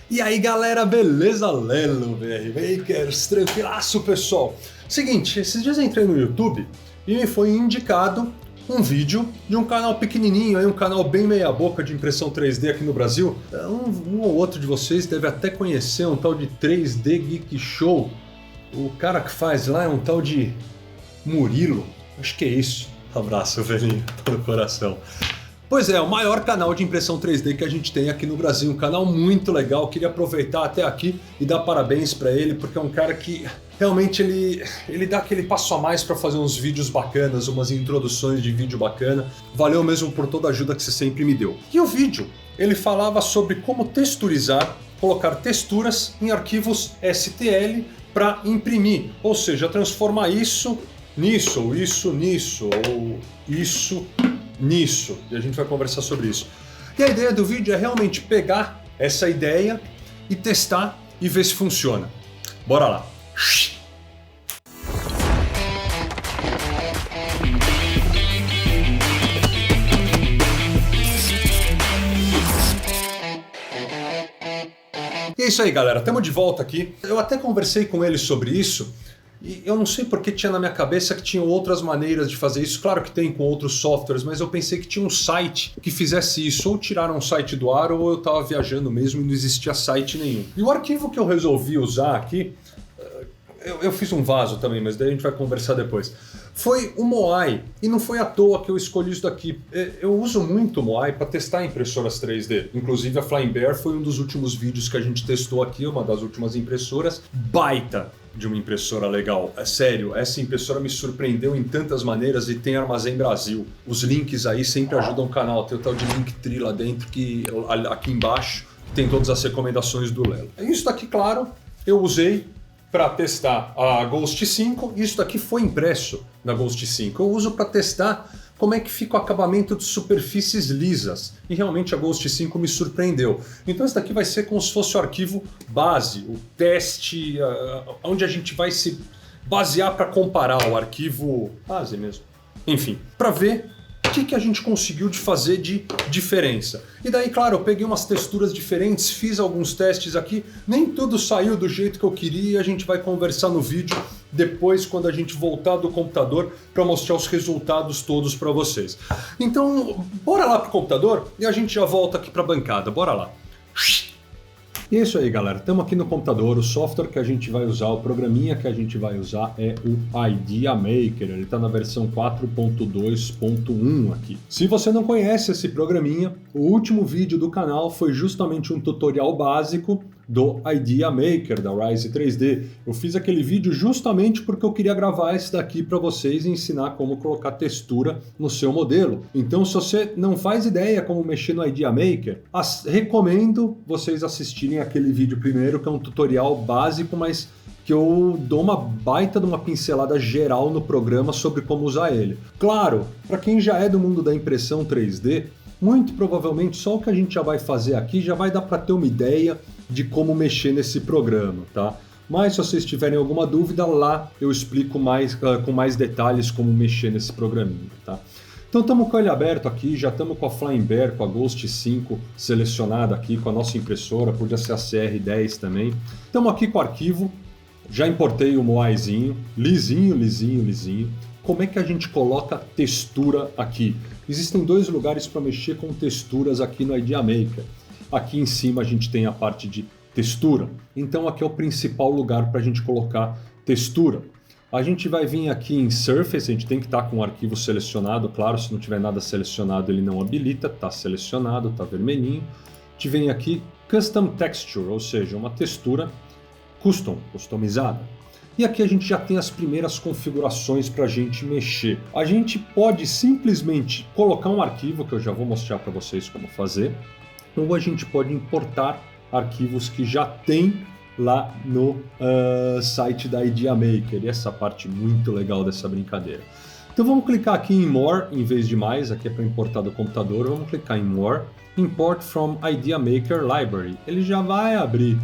E aí galera, beleza? Lelo, BR Makers, tranquilaço pessoal. Seguinte, esses dias eu entrei no YouTube e me foi indicado um vídeo de um canal pequenininho, aí um canal bem meia boca de impressão 3D aqui no Brasil. Um ou outro de vocês deve até conhecer um tal de 3D Geek Show. O cara que faz lá é um tal de Murilo, acho que é isso. Abraço, velhinho, no coração. Pois é, o maior canal de impressão 3D que a gente tem aqui no Brasil, um canal muito legal, queria aproveitar até aqui e dar parabéns pra ele, porque é um cara que realmente ele dá aquele passo a mais pra fazer uns vídeos bacanas, umas introduções de vídeo bacana. Valeu mesmo por toda a ajuda que você sempre me deu. E o vídeo, ele falava sobre como texturizar, colocar texturas em arquivos STL para imprimir, ou seja, transformar isso nisso, ou isso nisso, ou isso nisso, e a gente vai conversar sobre isso. E a ideia do vídeo é realmente pegar essa ideia e testar e ver se funciona. Bora lá! E é isso aí galera, estamos de volta aqui. Eu até conversei com ele sobre isso. E eu não sei porque tinha na minha cabeça que tinham outras maneiras de fazer isso. Claro que tem com outros softwares, mas eu pensei que tinha um site que fizesse isso. Ou tiraram um site do ar, ou eu estava viajando mesmo e não existia site nenhum. E o arquivo que eu resolvi usar aqui, eu fiz um vaso também, mas daí a gente vai conversar depois. Foi o Moai, e não foi à toa que eu escolhi isso daqui. Eu uso muito o Moai para testar impressoras 3D. Inclusive a Flying Bear foi um dos últimos vídeos que a gente testou aqui, uma das últimas impressoras. Baita de uma impressora legal. É sério, essa impressora me surpreendeu em tantas maneiras e tem Armazém Brasil. Os links aí sempre ajudam o canal. Tem o tal de Linktree lá dentro, que aqui embaixo tem todas as recomendações do Lelo. Isso daqui, claro, eu usei para testar a Ghost 5. Isso daqui foi impresso na Ghost 5. Eu uso para testar como é que fica o acabamento de superfícies lisas. E realmente a Ghost 5 me surpreendeu. Então esse daqui vai ser como se fosse o arquivo base, o teste, onde a gente vai se basear para comparar o arquivo base mesmo. Enfim, para ver o que a gente conseguiu de fazer de diferença. E daí, claro, eu peguei umas texturas diferentes, fiz alguns testes aqui, nem tudo saiu do jeito que eu queria, a gente vai conversar no vídeo depois quando a gente voltar do computador para mostrar os resultados todos para vocês. Então, bora lá pro computador e a gente já volta aqui para a bancada, bora lá. E é isso aí galera, estamos aqui no computador, o software que a gente vai usar, o programinha que a gente vai usar é o Idea Maker, ele está na versão 4.2.1 aqui. Se você não conhece esse programinha, o último vídeo do canal foi justamente um tutorial básico do Idea Maker, da Rise 3D. Eu fiz aquele vídeo justamente porque eu queria gravar esse daqui para vocês e ensinar como colocar textura no seu modelo. Então se você não faz ideia como mexer no Idea Maker, recomendo vocês assistirem aquele vídeo primeiro, que é um tutorial básico, mas que eu dou uma baita de uma pincelada geral no programa sobre como usar ele. Claro, para quem já é do mundo da impressão 3D, muito provavelmente só o que a gente já vai fazer aqui já vai dar para ter uma ideia de como mexer nesse programa, tá? Mas se vocês tiverem alguma dúvida, lá eu explico mais, com mais detalhes como mexer nesse programinha, tá? Então estamos com ele aberto aqui, já estamos com a Flying Bear, com a Ghost 5 selecionada aqui, com a nossa impressora, podia ser a CR10 também. Estamos aqui com o arquivo, já importei o Moaizinho, lisinho. Como é que a gente coloca textura aqui? Existem dois lugares para mexer com texturas aqui no Idea Maker. Aqui em cima a gente tem a parte de textura, então aqui é o principal lugar para a gente colocar textura. A gente vai vir aqui em Surface, a gente tem que estar com o arquivo selecionado, claro, se não tiver nada selecionado ele não habilita, está selecionado, está vermelhinho. A gente vem aqui Custom Texture, ou seja, uma textura customizada. E aqui a gente já tem as primeiras configurações para a gente mexer. A gente pode simplesmente colocar um arquivo, que eu já vou mostrar para vocês como fazer, ou a gente pode importar arquivos que já tem lá no site da Idea Maker. E essa parte muito legal dessa brincadeira. Então vamos clicar aqui em More, em vez de mais, aqui é para importar do computador, vamos clicar em More, Import from Idea Maker Library. Ele já vai abrir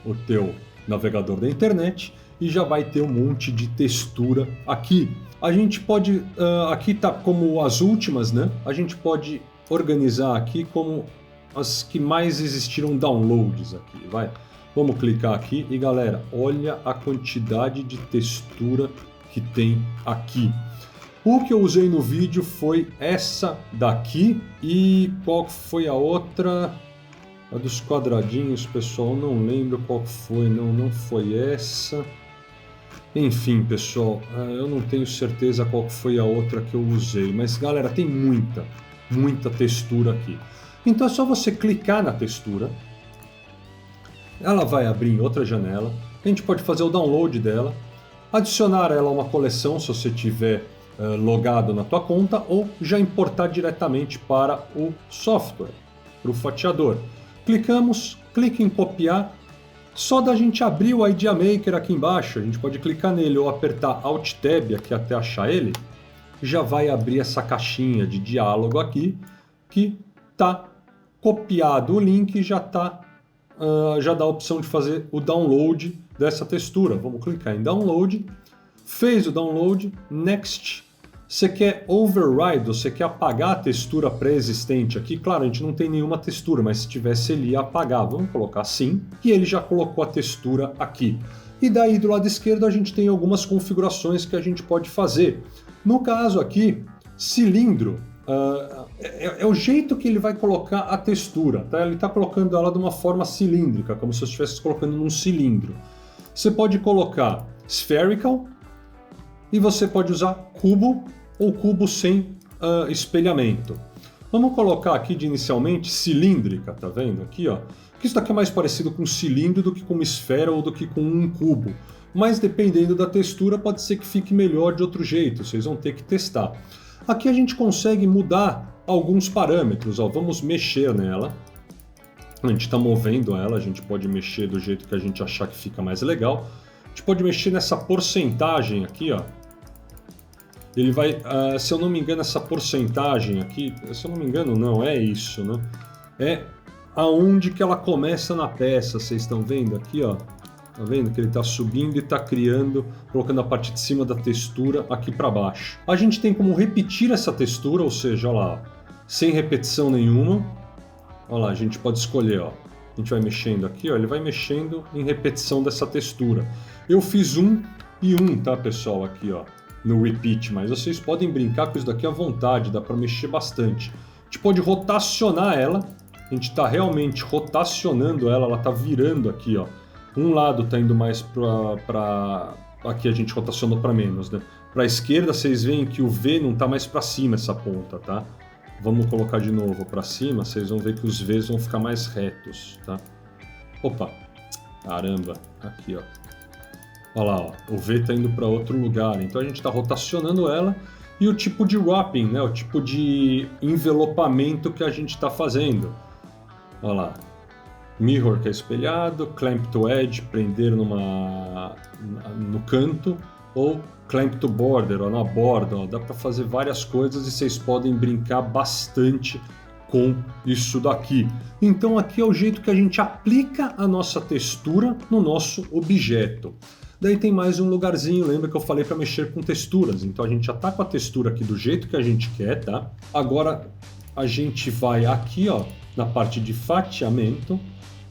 o teu navegador da internet e já vai ter um monte de textura aqui. A gente pode, aqui tá como as últimas, né? A gente pode organizar aqui como as que mais existiram downloads aqui, vai. Vamos clicar aqui e galera, olha a quantidade de textura que tem aqui. O que eu usei no vídeo foi essa daqui e qual foi a outra? A dos quadradinhos, pessoal, não lembro qual foi, não foi essa. Enfim, pessoal, eu não tenho certeza qual foi a outra que eu usei, mas galera, tem muita textura aqui. Então é só você clicar na textura, ela vai abrir em outra janela, a gente pode fazer o download dela, adicionar ela a uma coleção se você tiver logado na tua conta ou já importar diretamente para o software, para o fatiador. Clicamos, clique em copiar, só da gente abrir o Idea Maker aqui embaixo, a gente pode clicar nele ou apertar Alt Tab aqui até achar ele, já vai abrir essa caixinha de diálogo aqui que está copiado o link e já dá a opção de fazer o download dessa textura. Vamos clicar em Download, fez o download, Next. Você quer override, você quer apagar a textura pré-existente aqui? Claro, a gente não tem nenhuma textura, mas se tivesse ele ia apagar. Vamos colocar sim, e ele já colocou a textura aqui. E daí do lado esquerdo a gente tem algumas configurações que a gente pode fazer. No caso aqui, cilindro, é o jeito que ele vai colocar a textura, tá? Ele está colocando ela de uma forma cilíndrica, como se você estivesse colocando num cilindro. Você pode colocar spherical e você pode usar cubo ou cubo sem espelhamento. Vamos colocar aqui de inicialmente cilíndrica, tá vendo aqui, ó? Que isso daqui é mais parecido com um cilindro do que com uma esfera ou do que com um cubo. Mas dependendo da textura pode ser que fique melhor de outro jeito, vocês vão ter que testar. Aqui a gente consegue mudar alguns parâmetros, ó. Vamos mexer nela. A gente está movendo ela, a gente pode mexer do jeito que a gente achar que fica mais legal. A gente pode mexer nessa porcentagem aqui, ó. Ele vai, se eu não me engano, essa porcentagem aqui, se eu não me engano não, é isso, né? É aonde que ela começa na peça, vocês estão vendo aqui, ó. Tá vendo que ele está subindo e está criando, colocando a parte de cima da textura aqui para baixo. A gente tem como repetir essa textura, ou seja, olha lá, sem repetição nenhuma. Olha lá, a gente pode escolher, ó. A gente vai mexendo aqui, ó, ele vai mexendo em repetição dessa textura. Eu fiz 1 e 1, tá, pessoal, aqui, ó, no repeat, mas vocês podem brincar com isso daqui à vontade, dá para mexer bastante. A gente pode rotacionar ela, a gente está realmente rotacionando ela está virando aqui, ó. Um lado está indo mais para... Aqui a gente rotacionou para menos, né? Para a esquerda, vocês veem que o V não está mais para cima essa ponta, tá? Vamos colocar de novo para cima, vocês vão ver que os Vs vão ficar mais retos, tá? Opa! Caramba! Aqui, ó. Olha lá, ó. O V está indo para outro lugar, então a gente está rotacionando ela e o tipo de wrapping, né? O tipo de envelopamento que a gente está fazendo. Olha lá. Mirror, que é espelhado, Clamp to Edge, prender no canto, ou Clamp to Border, ó, na borda. Ó, dá para fazer várias coisas e vocês podem brincar bastante com isso daqui. Então aqui é o jeito que a gente aplica a nossa textura no nosso objeto. Daí tem mais um lugarzinho, lembra que eu falei para mexer com texturas. Então a gente já está com a textura aqui do jeito que a gente quer, tá? Agora a gente vai aqui, ó, na parte de fatiamento.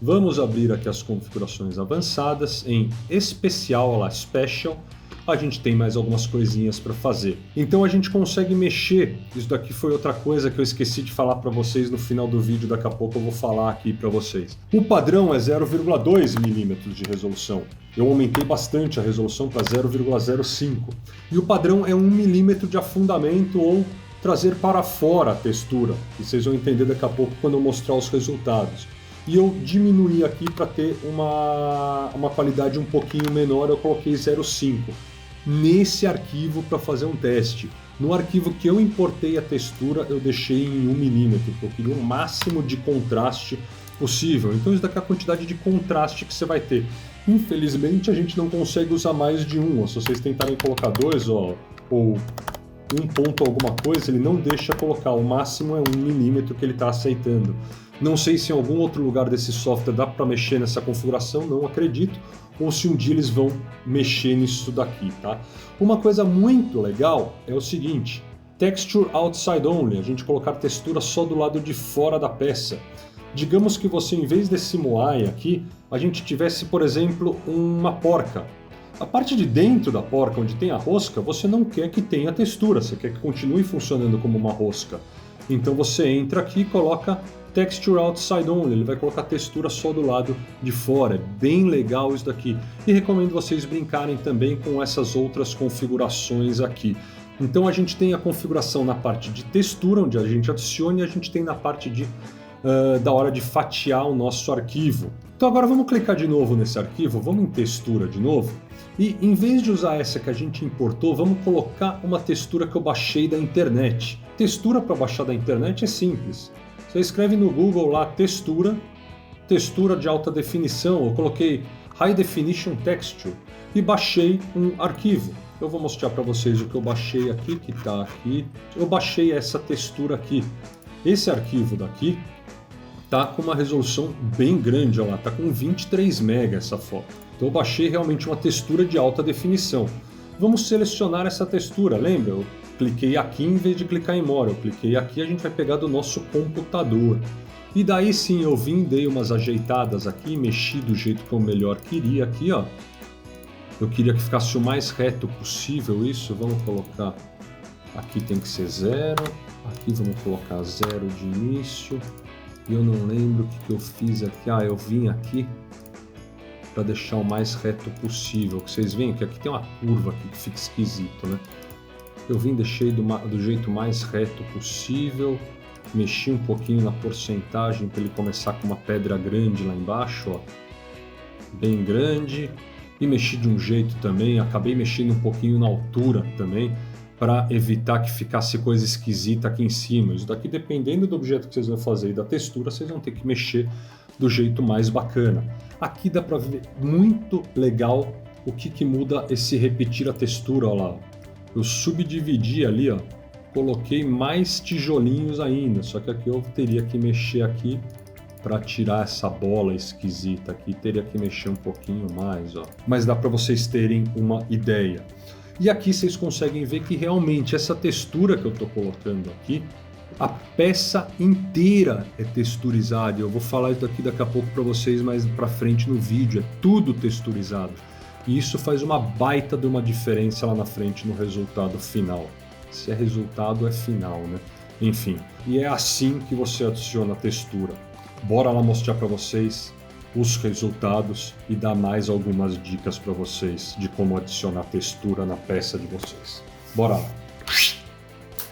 Vamos abrir aqui as configurações avançadas em especial, olha lá, Special. A gente tem mais algumas coisinhas para fazer. Então a gente consegue mexer. Isso daqui foi outra coisa que eu esqueci de falar para vocês no final do vídeo, daqui a pouco eu vou falar aqui para vocês. O padrão é 0,2 milímetros de resolução. Eu aumentei bastante a resolução para 0,05. E o padrão é 1 milímetro de afundamento ou trazer para fora a textura. E vocês vão entender daqui a pouco quando eu mostrar os resultados. E eu diminuí aqui para ter uma qualidade um pouquinho menor, eu coloquei 0,5 nesse arquivo para fazer um teste. No arquivo que eu importei a textura, eu deixei em 1 milímetro, porque eu queria o máximo de contraste possível. Então isso daqui é a quantidade de contraste que você vai ter. Infelizmente a gente não consegue usar mais de 1, se vocês tentarem colocar 2, ó, ou 1 ponto alguma coisa, ele não deixa colocar, o máximo é 1 milímetro que ele está aceitando. Não sei se em algum outro lugar desse software dá para mexer nessa configuração, não acredito, ou se um dia eles vão mexer nisso daqui, tá? Uma coisa muito legal é o seguinte, Texture Outside Only, a gente colocar textura só do lado de fora da peça. Digamos que você, em vez desse Moai aqui, a gente tivesse, por exemplo, uma porca. A parte de dentro da porca, onde tem a rosca, você não quer que tenha textura, você quer que continue funcionando como uma rosca. Então você entra aqui e coloca Texture Outside Only, ele vai colocar textura só do lado de fora. É bem legal isso daqui. E recomendo vocês brincarem também com essas outras configurações aqui. Então a gente tem a configuração na parte de textura, onde a gente adiciona, e a gente tem na parte de da hora de fatiar o nosso arquivo. Então agora vamos clicar de novo nesse arquivo, vamos em textura de novo, e em vez de usar essa que a gente importou, vamos colocar uma textura que eu baixei da internet. Textura para baixar da internet é simples. Você escreve no Google lá textura de alta definição, eu coloquei High Definition Texture e baixei um arquivo. Eu vou mostrar para vocês o que eu baixei aqui, que está aqui. Eu baixei essa textura aqui. Esse arquivo daqui tá com uma resolução bem grande, olha lá, tá com 23 MB essa foto. Então eu baixei realmente uma textura de alta definição. Vamos selecionar essa textura, lembra? Eu cliquei aqui em vez de clicar em More, eu cliquei aqui, a gente vai pegar do nosso computador. E daí sim eu vim, dei umas ajeitadas aqui, mexi do jeito que eu melhor queria aqui, ó. Eu queria que ficasse o mais reto possível isso, vamos colocar, aqui tem que ser 0, aqui vamos colocar 0 de início. E eu não lembro o que eu fiz aqui. Ah, eu vim aqui para deixar o mais reto possível. Que vocês veem que aqui tem uma curva aqui que fica esquisito, né? Eu vim, deixei do jeito mais reto possível. Mexi um pouquinho na porcentagem para ele começar com uma pedra grande lá embaixo, ó. Bem grande. E mexi de um jeito também. Acabei mexendo um pouquinho na altura também, para evitar que ficasse coisa esquisita aqui em cima. Isso daqui, dependendo do objeto que vocês vão fazer e da textura, vocês vão ter que mexer do jeito mais bacana. Aqui dá para ver muito legal o que muda esse repetir a textura, ó lá. Eu subdividi ali, ó, coloquei mais tijolinhos ainda, só que aqui eu teria que mexer aqui para tirar essa bola esquisita aqui, teria que mexer um pouquinho mais, ó. Mas dá para vocês terem uma ideia. E aqui vocês conseguem ver que realmente essa textura que eu estou colocando aqui, a peça inteira é texturizada. Eu vou falar isso daqui daqui a pouco para vocês mais para frente no vídeo. É tudo texturizado. E isso faz uma baita de uma diferença lá na frente no resultado final. Se é resultado, é final, né? Enfim, e é assim que você adiciona a textura. Bora lá mostrar para vocês os resultados e dar mais algumas dicas para vocês de como adicionar textura na peça de vocês. Bora lá!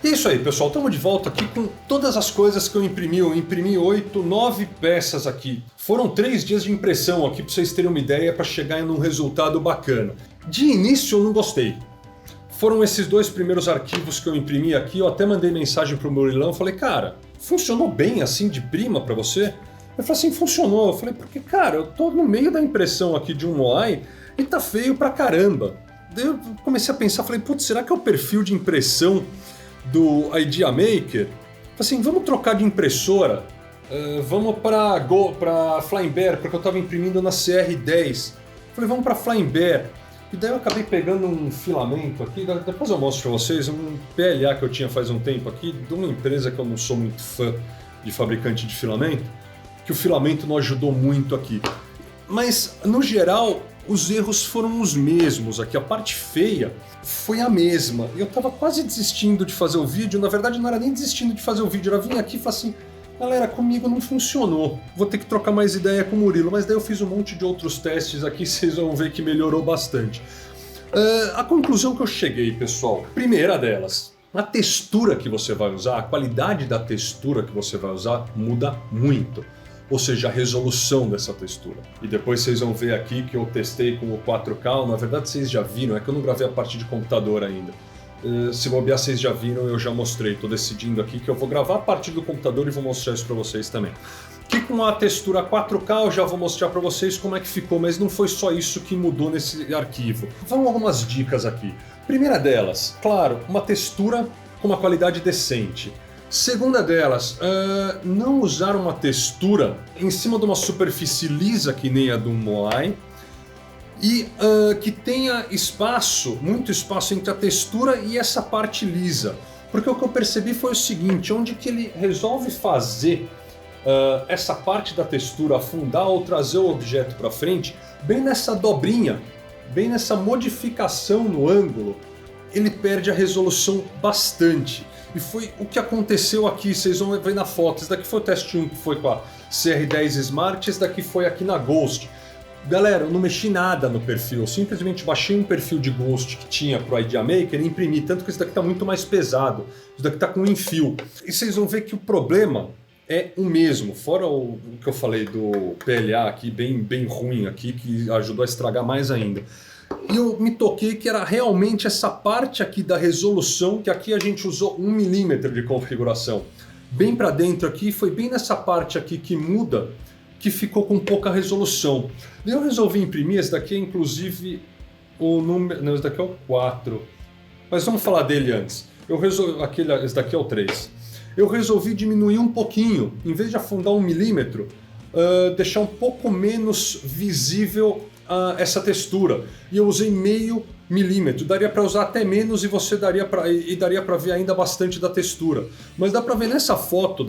É isso aí, pessoal, estamos de volta aqui com todas as coisas que eu imprimi. Eu imprimi 8, 9 peças aqui. Foram 3 dias de impressão aqui para vocês terem uma ideia, para chegar em um resultado bacana. De início eu não gostei. Foram esses 2 primeiros arquivos que eu imprimi aqui, eu até mandei mensagem pro Murilão, falei, cara, funcionou bem assim de prima para você? Eu falei assim, funcionou. Eu falei, porque, cara, eu tô no meio da impressão aqui de um Moai e tá feio pra caramba. Daí eu comecei a pensar, falei, putz, será que é o perfil de impressão do Idea Maker? Falei assim, vamos trocar de impressora, vamos pra Flying Bear, porque eu tava imprimindo na CR10. Falei, vamos pra Flying Bear. E daí eu acabei pegando um filamento aqui, depois eu mostro pra vocês, um PLA que eu tinha faz um tempo aqui, de uma empresa que eu não sou muito fã de fabricante de filamento, que o filamento não ajudou muito aqui. Mas, no geral, os erros foram os mesmos aqui. A parte feia foi a mesma. Eu tava quase desistindo de fazer o vídeo. Na verdade, não era nem desistindo de fazer o vídeo. Eu vim aqui e falei assim, galera, comigo não funcionou. Vou ter que trocar mais ideia com o Murilo. Mas daí eu fiz um monte de outros testes aqui. Vocês vão ver que melhorou bastante. A conclusão que eu cheguei, pessoal. Primeira delas. A textura que você vai usar, a qualidade da textura que você vai usar muda muito. Ou seja, a resolução dessa textura. E depois vocês vão ver aqui que eu testei com o 4K, na verdade vocês já viram, é que eu não gravei a parte de computador ainda. Se bobear vocês já viram, eu já mostrei, estou decidindo aqui que eu vou gravar a parte do computador e vou mostrar isso para vocês também. Aqui com a textura 4K eu já vou mostrar para vocês como é que ficou, mas não foi só isso que mudou nesse arquivo. Vamos algumas dicas aqui. Primeira delas, claro, uma textura com uma qualidade decente. Segunda delas, não usar uma textura em cima de uma superfície lisa que nem a do Moai e que tenha espaço, muito espaço entre a textura e essa parte lisa. Porque o que eu percebi foi o seguinte, onde que ele resolve fazer essa parte da textura afundar ou trazer o objeto para frente, bem nessa dobrinha, bem nessa modificação no ângulo, ele perde a resolução bastante. E foi o que aconteceu aqui, vocês vão ver na foto. Esse daqui foi o teste 1 que foi com a CR10 Smart, esse daqui foi aqui na Ghost. Galera, eu não mexi nada no perfil, eu simplesmente baixei um perfil de Ghost que tinha pro Idea Maker e imprimi, tanto que esse daqui tá muito mais pesado, esse daqui tá com infio. E vocês vão ver que o problema é o mesmo, fora o que eu falei do PLA aqui, bem ruim aqui, que ajudou a estragar mais ainda. E eu me toquei que era realmente essa parte aqui da resolução, que aqui a gente usou 1 milímetro de configuração. Bem para dentro aqui, foi bem nessa parte aqui que muda, que ficou com pouca resolução. Daí eu resolvi imprimir, esse daqui é inclusive o número... Não, esse daqui é o 4. Mas vamos falar dele antes. Esse daqui é o 3. Eu resolvi diminuir um pouquinho, em vez de afundar 1 milímetro, deixar um pouco menos visível essa textura. E eu usei meio milímetro. Daria para usar até menos e daria para ver ainda bastante da textura. Mas dá para ver nessa foto,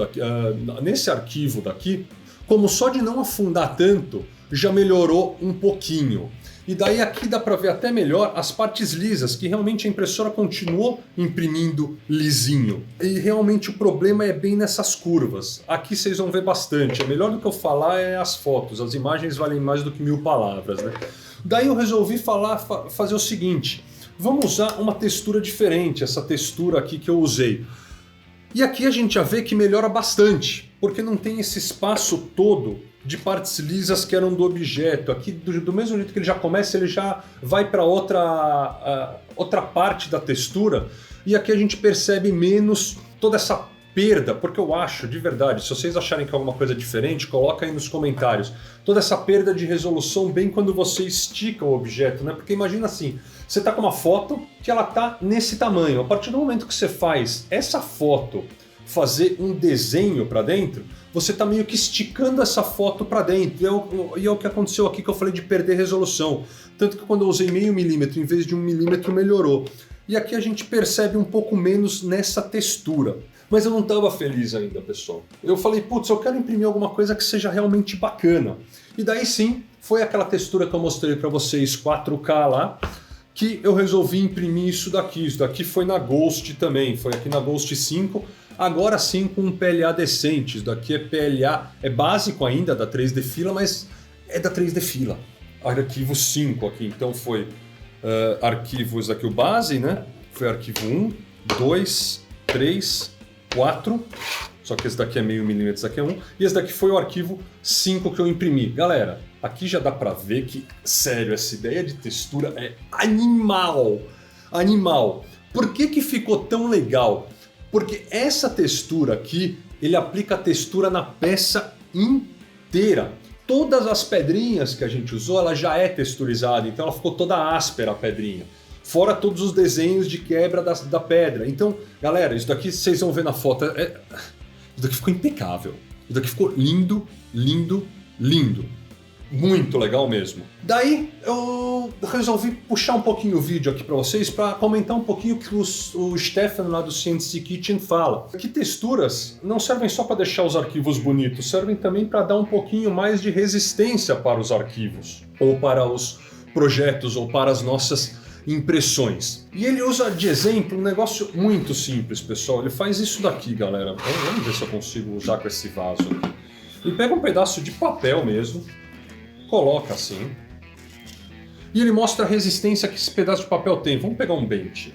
nesse arquivo daqui, como só de não afundar tanto, já melhorou um pouquinho. E daí aqui dá para ver até melhor as partes lisas, que realmente a impressora continuou imprimindo lisinho. E realmente o problema é bem nessas curvas. Aqui vocês vão ver bastante. O melhor do que eu falar é as fotos. As imagens valem mais do que 1000 palavras, né? Daí eu resolvi fazer o seguinte. Vamos usar uma textura diferente, essa textura aqui que eu usei. E aqui a gente já vê que melhora bastante, porque não tem esse espaço todo de partes lisas que eram do objeto. Aqui, do mesmo jeito que ele já começa, ele já vai para outra parte da textura, e aqui a gente percebe menos toda essa perda, porque eu acho, de verdade, se vocês acharem que é alguma coisa diferente, coloca aí nos comentários, toda essa perda de resolução bem quando você estica o objeto, né? Porque imagina assim, você está com uma foto que ela está nesse tamanho, a partir do momento que você faz essa foto fazer um desenho para dentro, você está meio que esticando essa foto para dentro, e é o que aconteceu aqui que eu falei de perder resolução, tanto que quando eu usei meio milímetro em vez de 1 milímetro melhorou. E aqui a gente percebe um pouco menos nessa textura. Mas eu não estava feliz ainda, pessoal. Eu falei, putz, eu quero imprimir alguma coisa que seja realmente bacana. E daí sim, foi aquela textura que eu mostrei para vocês, 4K lá, que eu resolvi imprimir isso daqui. Isso daqui foi na Ghost também, foi aqui na Ghost 5, agora sim com um PLA decente. Isso daqui é PLA, é básico ainda da 3D fila, mas é da 3D fila. Arquivo 5 aqui, então foi arquivos aqui, o base, né? Foi arquivo 1, 2, 3, 4, só que esse daqui é meio milímetro, esse daqui é 1, e esse daqui foi o arquivo 5 que eu imprimi. Galera, aqui já dá pra ver que, sério, essa ideia de textura é animal! Animal! Por que ficou tão legal? Porque essa textura aqui, ele aplica a textura na peça inteira. Todas as pedrinhas que a gente usou, ela já é texturizada, então ela ficou toda áspera a pedrinha. Fora todos os desenhos de quebra da pedra. Então, galera, isso daqui vocês vão ver na foto. Isso daqui ficou impecável. Isso daqui ficou lindo, lindo, lindo. Muito legal mesmo. Daí eu resolvi puxar um pouquinho o vídeo aqui para vocês para comentar um pouquinho o que o Stefan lá do CNC Kitchen fala. Que texturas não servem só para deixar os arquivos bonitos, servem também para dar um pouquinho mais de resistência para os arquivos, ou para os projetos, ou para as nossas impressões. E ele usa de exemplo um negócio muito simples, pessoal. Ele faz isso daqui, galera. Vamos ver se eu consigo usar com esse vaso aqui. Ele pega um pedaço de papel mesmo, coloca assim, e ele mostra a resistência que esse pedaço de papel tem. Vamos pegar um Bench.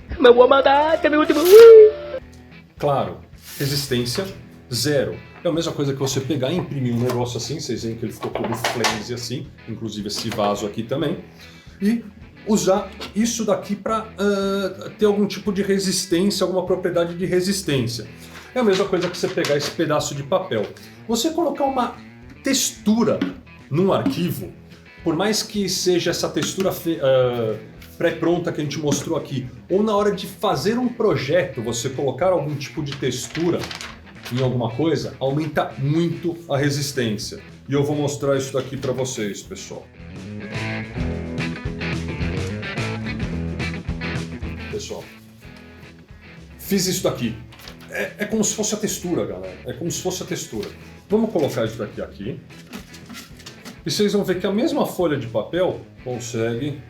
Claro, resistência 0. É a mesma coisa que você pegar e imprimir um negócio assim, vocês veem que ele ficou todo flange assim, inclusive esse vaso aqui também, e usar isso daqui para ter algum tipo de resistência, alguma propriedade de resistência. É a mesma coisa que você pegar esse pedaço de papel. Você colocar uma textura num arquivo, por mais que seja essa textura pré-pronta que a gente mostrou aqui, ou na hora de fazer um projeto, você colocar algum tipo de textura em alguma coisa, aumenta muito a resistência. E eu vou mostrar isso daqui para vocês, pessoal. Pessoal, fiz isso daqui. É como se fosse a textura, galera. É como se fosse a textura. Vamos colocar isso daqui aqui. E vocês vão ver que a mesma folha de papel consegue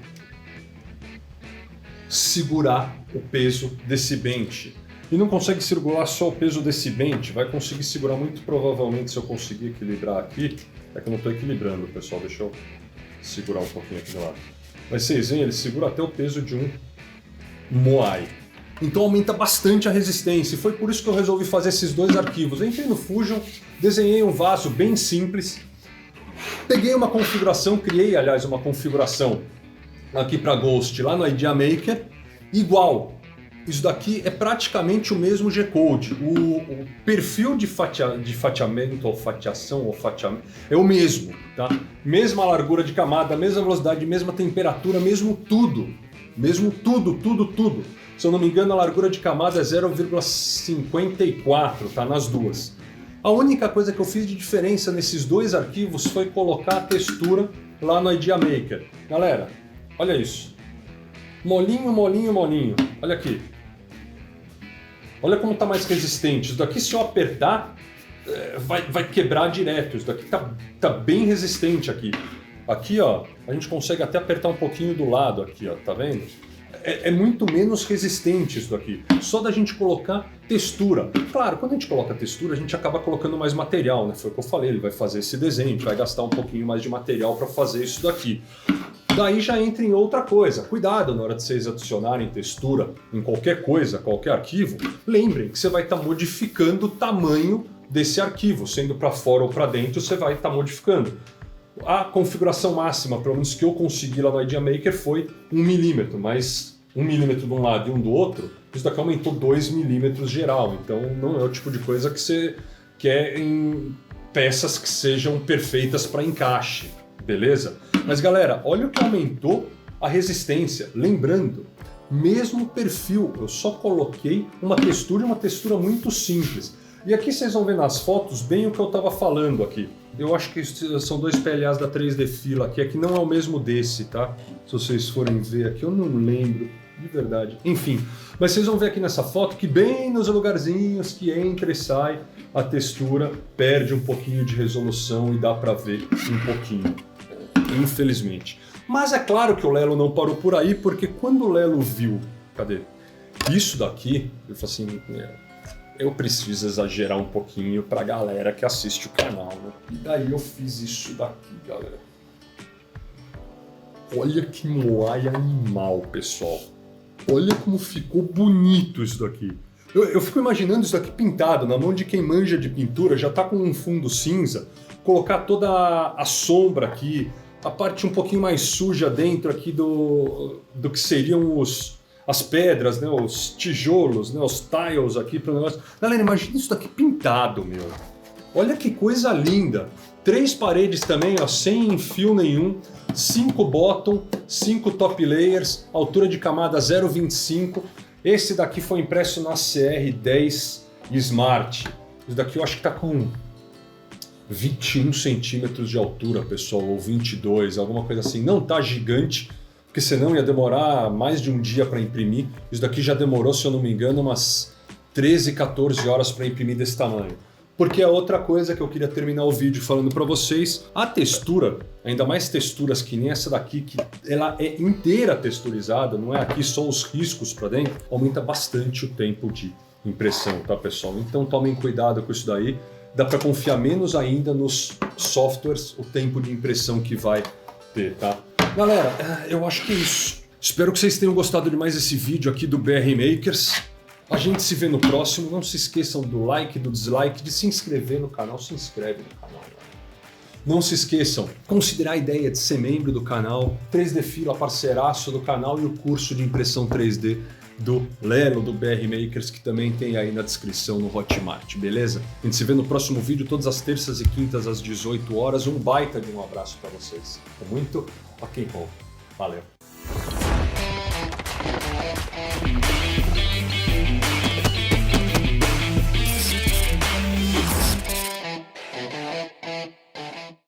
segurar o peso desse bench. E não consegue segurar só o peso desse bench, vai conseguir segurar muito provavelmente, se eu conseguir equilibrar aqui. É que eu não estou equilibrando, pessoal, deixa eu segurar um pouquinho aqui do lado. Mas vocês veem, ele segura até o peso de um Moai. Então aumenta bastante a resistência, e foi por isso que eu resolvi fazer esses dois arquivos. Eu entrei no Fusion, desenhei um vaso bem simples, peguei uma configuração, criei aliás uma configuração aqui para Ghost lá no Idea Maker, igual. Isso daqui é praticamente o mesmo G-Code. O perfil de fatiamento ou fatiação é o mesmo, tá? Mesma largura de camada, mesma velocidade, mesma temperatura, mesmo tudo. Mesmo tudo. Se eu não me engano, a largura de camada é 0,54, tá? Nas duas. A única coisa que eu fiz de diferença nesses dois arquivos foi colocar a textura lá no Idea Maker. Galera, olha isso. Molinho. Olha aqui. Olha como está mais resistente. Isso daqui, se eu apertar, vai quebrar direto. Isso daqui tá bem resistente aqui. Aqui, ó, a gente consegue até apertar um pouquinho do lado aqui, ó, tá vendo? É muito menos resistente isso daqui. Só da gente colocar textura. Claro, quando a gente coloca textura, a gente acaba colocando mais material, né? Foi o que eu falei, ele vai fazer esse desenho, a gente vai gastar um pouquinho mais de material para fazer isso daqui. Daí já entra em outra coisa. Cuidado na hora de vocês adicionarem textura em qualquer coisa, qualquer arquivo. Lembrem que você vai estar modificando o tamanho desse arquivo. Sendo para fora ou para dentro, você vai estar modificando. A configuração máxima, pelo menos que eu consegui lá no Idea Maker, foi 1 milímetro. Mas 1 milímetro de um lado e um do outro, isso daqui aumentou 2 milímetros geral. Então não é o tipo de coisa que você quer em peças que sejam perfeitas para encaixe. Beleza? Mas galera, olha o que aumentou a resistência. Lembrando, mesmo perfil, eu só coloquei uma textura muito simples. E aqui vocês vão ver nas fotos bem o que eu estava falando aqui. Eu acho que são dois PLAs da 3D Fila aqui, que não é o mesmo desse, tá? Se vocês forem ver aqui, eu não lembro, de verdade. Enfim, mas vocês vão ver aqui nessa foto que bem nos lugarzinhos que entra e sai, a textura perde um pouquinho de resolução e dá para ver um pouquinho. Infelizmente. Mas é claro que o Lelo não parou por aí, porque quando o Lelo viu, cadê? Isso daqui, ele falou assim, eu preciso exagerar um pouquinho pra galera que assiste o canal, né? E daí eu fiz isso daqui, galera. Olha que moai animal, pessoal. Olha como ficou bonito isso daqui. Eu fico imaginando isso daqui pintado, na mão de quem manja de pintura, já tá com um fundo cinza, colocar toda a sombra aqui, a parte um pouquinho mais suja dentro aqui do que seriam as pedras, né, os tijolos, né, os tiles aqui para o negócio. Galera, imagina isso daqui pintado, meu. Olha que coisa linda. 3 paredes também, ó, sem fio nenhum, 5 bottom, 5 top layers, altura de camada 0,25. Esse daqui foi impresso na CR10 Smart. Isso daqui eu acho que tá com 21 centímetros de altura, pessoal, ou 22, alguma coisa assim. Não tá gigante, porque senão ia demorar mais de um dia para imprimir. Isso daqui já demorou, se eu não me engano, umas 13, 14 horas para imprimir desse tamanho. Porque é outra coisa que eu queria terminar o vídeo falando para vocês, a textura, ainda mais texturas que nem essa daqui, que ela é inteira texturizada, não é aqui só os riscos para dentro, aumenta bastante o tempo de impressão, tá, pessoal? Então tomem cuidado com isso daí. Dá para confiar menos ainda nos softwares, o tempo de impressão que vai ter, tá? Galera, eu acho que é isso. Espero que vocês tenham gostado de mais esse vídeo aqui do BR Makers. A gente se vê no próximo. Não se esqueçam do like, do dislike, de se inscrever no canal. Se inscreve no canal. Não se esqueçam, considerar a ideia de ser membro do canal, 3D Fila, parceiraço do canal, e o curso de impressão 3D do Lelo, do BR Makers, que também tem aí na descrição no Hotmart, beleza? A gente se vê no próximo vídeo, todas as terças e quintas às 18 horas. Um baita de um abraço para vocês. É muito ok, bom. Valeu.